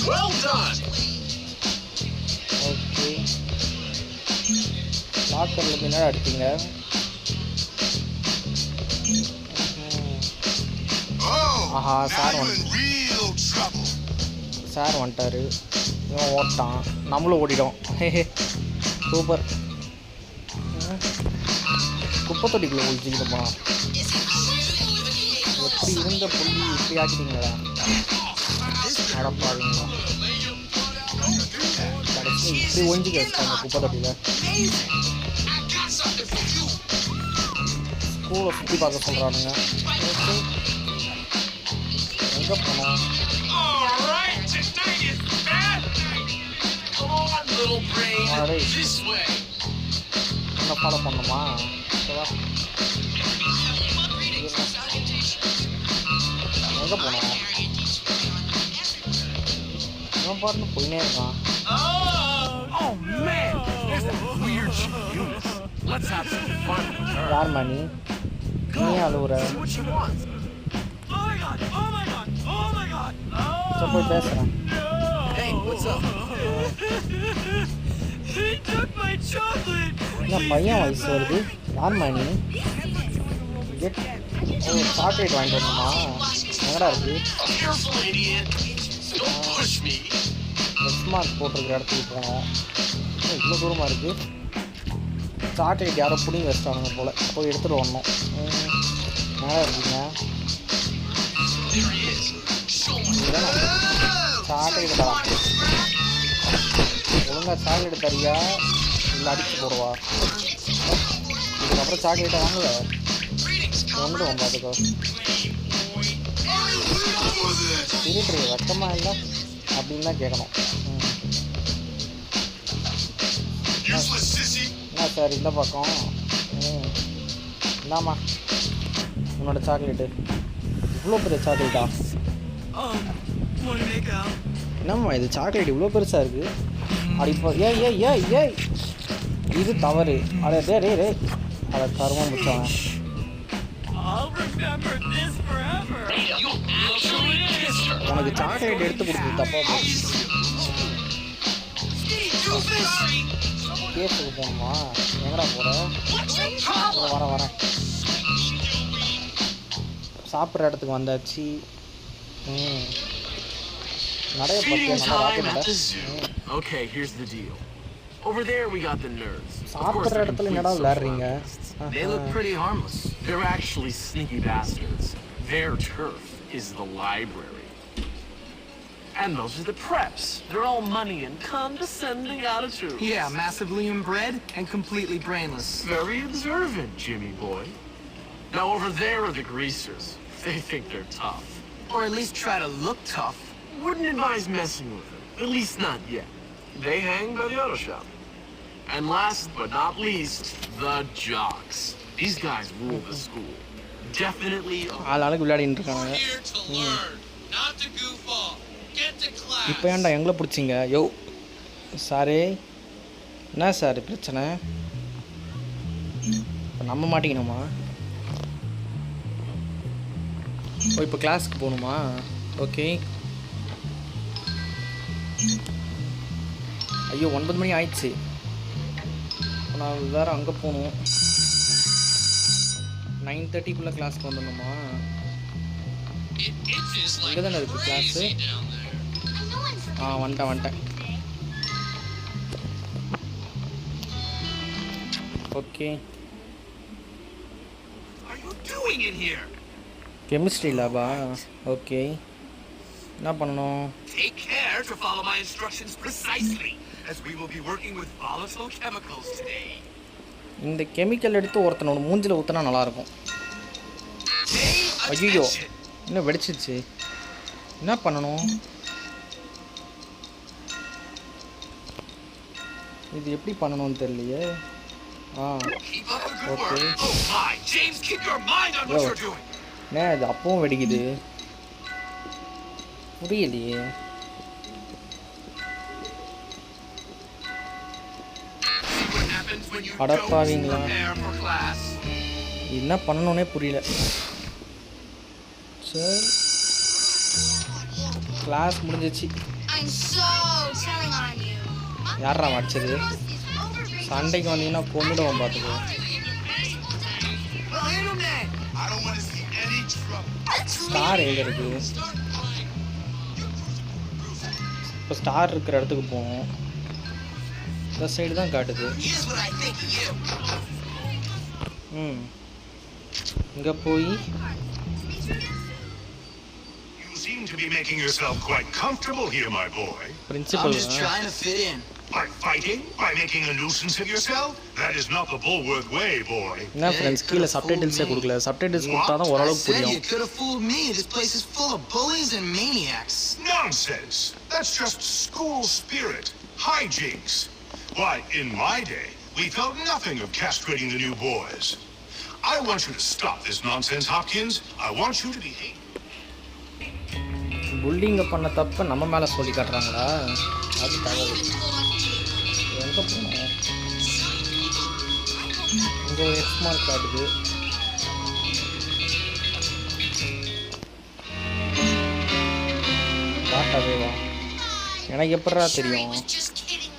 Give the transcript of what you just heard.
Well done. Okay லாக்கரில் என்னடா எடுத்தீங்க? ஆஹா sir வந்துட்டாரு. இவன் ஓட்டான், நம்மளும் ஓடிடும். சூப்பர். குப்பை தொட்டிக்குள்ளே ஒழிச்சிக்கிட்டோமா? எப்படி இருந்த புள்ளி இப்படி ஆக்கிட்டீங்களா? அடப்பாருங்களா, கடைசி இப்படி ஒழிஞ்சிக்க வச்சுட்டாங்க குப்பை தொட்டியில். ஸ்கூலை சுற்றி பார்க்க சொல்கிறானுங்க. எங்கே போனோம்? என்ன ஃபாலோ பண்ணணுமா? எங்கே போனோம்? இவன் பாருன்னு போயினே இருக்கான். யார் மணி? நீ அழுவுற? போய் பேசுறேன். பையன் வயசு வருது. யார் மணி? சாக்லேட் வாங்கிட்டு வரணுமா? எங்கடா இருக்கு? நெக்ஸ்ட் மார்க் போட்டிருக்கிற இடத்துக்கு போவோம். இவ்வளோ தூரமாக இருக்குது. சாக்லேட் யாரோ பிடிங்கி வச்சிட்டானுங்க போல். போய் எடுத்துகிட்டு வரணும். மேலே இருக்கீங்க. சாக்லேட் தரா. ஒழுங்காக சாக்லேட் தரியா இல்லை அடிச்சு போடுவா? இதுக்கப்புறம் சாக்லேட்டை வாங்கல ஒன்றுடுவோம். பார்த்துக்கோ திருட்டு வெக்கமாக இல்லை அப்படின்னு தான் கேட்கணும். என்ன சார் இந்த பக்கம்? இந்தாம்மா உன்னோட சாக்லேட்டு. இவ்வளோ பெரிய சாக்லேட்டா? என்னம்மா இது சாக்லேட் இவ்வளோ பெருசாக இருக்குது? அப்படி இப்போ ஏய் இது தவறு. அட டே அதை கருமம் முடிச்சவன். உனக்கு சாக்லேட் எடுத்து கொடுக்குது தப்பா? கேஸுக்கு போகணுமா? எங்கடா போகிற? வரேன். சாப்பிட்ற இடத்துக்கு வந்தாச்சு. நிறைய Okay, here's the deal. Over there we got the nerds. சாப்பிட்ற இடத்துல என்னடா விளையாடுறீங்க? They look pretty harmless. They're actually sneaky bastards. Their turf is the library. And those are the preps. They're all money and condescending attitudes. Yeah, massively inbred and completely brainless. Very observant, Jimmy boy. Now over there are the greasers. They think they're tough. Or at least try to look tough. Wouldn't advise messing with them. At least not yet. They hang by the auto shop. And last but not least, the jocks. These guys rule the school. Definitely. ஆளாளுக்கு விளையாடிட்டு இருக்காங்க. இப்போ ஏன்டா எங்களை பிடிச்சிங்க? யோ சாரே, என்ன sir பிரச்சனை? இப்போ நம்ம மாட்டிக்கணுமா? ஓ இப்போ கிளாஸுக்கு போகணுமா? ஓகே. ஐயோ 9 மணி ஆயிடுச்சு. நான் வேறு அங்கே போகணும். 9:30க்குள்ளே கிளாஸ்க்கு வந்துடணுமா? இங்கே தானே இருக்குது கிளாஸு. வந்துட்டேன். ஓகே. கெமிஸ்ட்ரி லேபா? ஓகே. என்ன பண்ணணும்? Take care to follow my instructions precisely, as we will be working with volatile chemicals today. இந்த கெமிக்கல் எடுத்து ஒருத்தனோட மூஞ்சில ஊற்றினா நல்லாயிருக்கும். ஐயோ இன்னும் வெடிச்சிச்சு. என்ன பண்ணணும்? இது எப்படி பண்ணணும்னு தெரியலையே. ஓகே. என்ன இது அப்பவும் வெடிக்குது? புரியலையே. அடப்பாவீங்களா? என்ன பண்ணணும்னே புரியல. சரி கிளாஸ் முடிஞ்சிச்சு. I'm so telling on you. யாரா அடிச்சது சண்டைக்கு வந்தீங்கன்னா கொன்னுடுவோம் பார்த்துக்கோ Well, handle that. I don't want to see any trouble. Star எங்கே இருக்கு இப்போ ஸ்டார் இருக்கிற இடத்துக்கு போகணும் இந்த சைடு தான் காட்டுது Here's what I think of you. இங்கே போய் You seem to be making yourself quite comfortable here, my boy. I'm principal just trying to fit in. By fighting? By making a nuisance of yourself? That is not the Bulworth way, boy. என்ன friends கீழே சப்டைட்டில்ஸே கொடுக்கல subtitles கொடுத்தா தான் I ஓரளவுக்கு said you புரியும் could have fooled me. This place is full of bullies and maniacs. Nonsense! That's just school spirit. Hijinks. Why, in my day, we felt nothing of castrating the new boys. I want you to stop this nonsense, Hopkins. I want you to behave. புல்லிங்க பண்ண தப்ப நம்ம மேலே சொல்லி காட்டுறாங்களா அது தவறு எங்கே போகணும் இங்கே ஒரு எக்ஸ் மார்க் காட்டுது காட்டாவே வா எனக்கு எப்படா தெரியும் Just kidding.